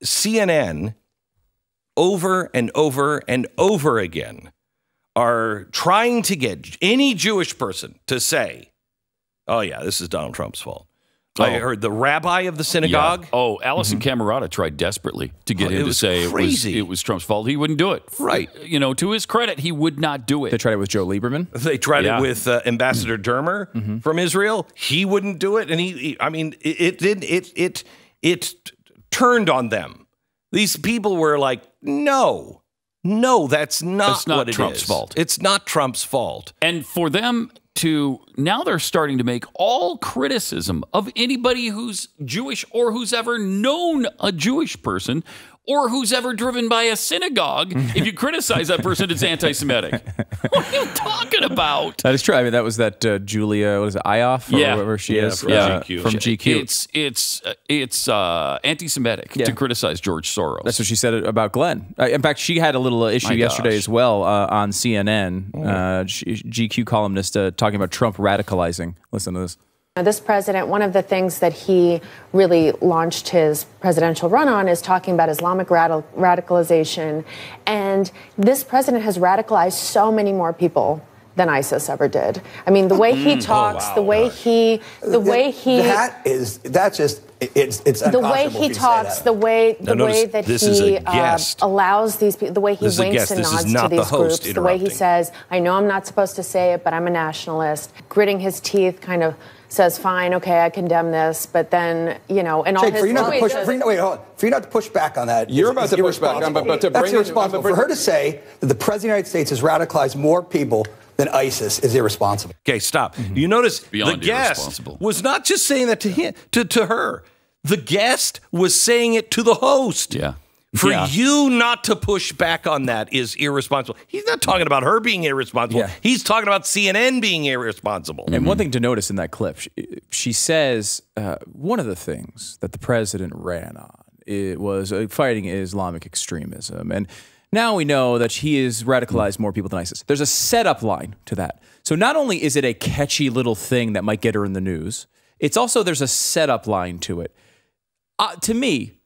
CNN over and over and over again are trying to get any Jewish person to say, oh, yeah, this is Donald Trump's fault. I heard the rabbi of the synagogue. Yeah. Oh, Allison Camerata tried desperately to get him to say it was Trump's fault. He wouldn't do it. Right. You know, to his credit, he would not do it. They tried it with Joe Lieberman. They tried it with Ambassador Dermer from Israel. He wouldn't do it. And it turned on them. These people were like, no, that's not what it is. Trump's fault. It's not Trump's fault. And for them to, now they're starting to make all criticism of anybody who's Jewish or who's ever known a Jewish person or who's ever driven by a synagogue. If you criticize that person, it's anti-Semitic. What are you talking about? That is true. I mean, that was that Julia, what is it, Ioffe? Or whatever she is. From GQ. From GQ. It's anti-Semitic to criticize George Soros. That's what she said about Glenn. In fact, she had a little issue yesterday as well on CNN. GQ columnist talking about Trump radicalizing. Listen to this. This president, one of the things that he really launched his presidential run on is talking about Islamic radicalization. And this president has radicalized so many more people than ISIS ever did. I mean, the way he talks, the way he it's the way he talks, the way that he allows these people, the way he winks and nods to these groups, the way he says, I know I'm not supposed to say it, but I'm a nationalist, gritting his teeth, kind of says, fine, okay, I condemn this, but then, you know, and all his... For you not to push back on that... You're about to push back. I'm about to bring... That's irresponsible. For her to say that the President of the United States has radicalized more people than ISIS is irresponsible. Okay, stop. You notice the guest was not just saying that to him, to her. The guest was saying it to the host. Yeah. For you not to push back on that is irresponsible. He's not talking about her being irresponsible. Yeah. He's talking about CNN being irresponsible. And one thing to notice in that clip, she says one of the things that the president ran on was fighting Islamic extremism. And now we know that he has radicalized more people than ISIS. There's a setup line to that. So not only is it a catchy little thing that might get her in the news, it's also there's a setup line to it. To me,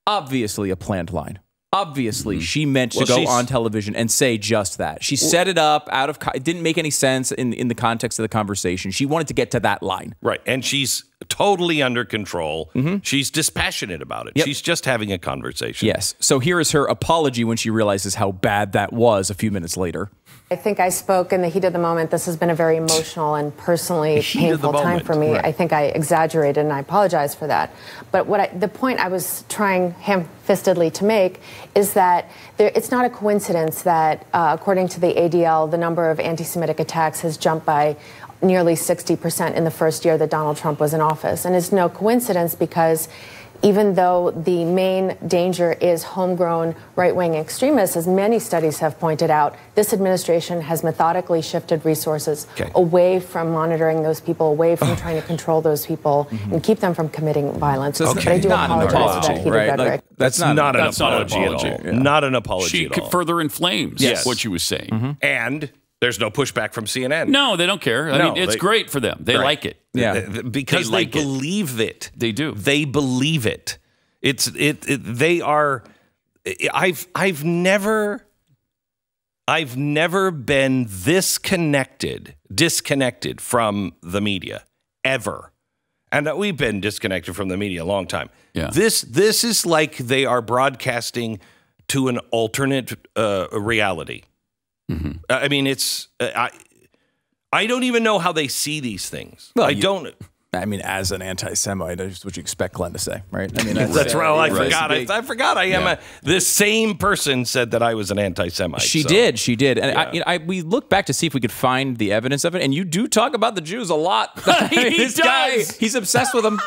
obviously a planned line. Obviously, she meant to go on television and say just that. She set it up it didn't make any sense in the context of the conversation. She wanted to get to that line. Right. And she's totally under control. She's dispassionate about it. Yep. She's just having a conversation. Yes. So here is her apology when she realizes how bad that was a few minutes later. I think I spoke in the heat of the moment. This has been a very emotional and personally painful time for me. Right. I think I exaggerated, and I apologize for that. But the point I was trying ham-fistedly to make is that it's not a coincidence that, according to the ADL, the number of anti-Semitic attacks has jumped by nearly 60% in the first year that Donald Trump was in office. And it's no coincidence because even though the main danger is homegrown right-wing extremists, as many studies have pointed out, this administration has methodically shifted resources away from monitoring those people, away from trying to control those people and keep them from committing violence. So but I do apologize for that heated rhetoric. Like, that's not an apology at all. Yeah. Not an apology at all. She further inflames what she was saying. And there's no pushback from CNN. No, they don't care. I mean, it's great for them. They like it. Yeah, because they believe it. They do. They believe it. They are. I've never been this disconnected from the media ever, and we've been disconnected from the media a long time. Yeah. This is like they are broadcasting to an alternate reality. I mean, it's I don't even know how they see these things. Well, I don't. I mean, as an anti-Semite, that's what you expect Glenn to say, right? I mean, that's right. I forgot. I am this same person said that I was an anti-Semite. She did. And we looked back to see if we could find the evidence of it, and you do talk about the Jews a lot. This guy, he's obsessed with them.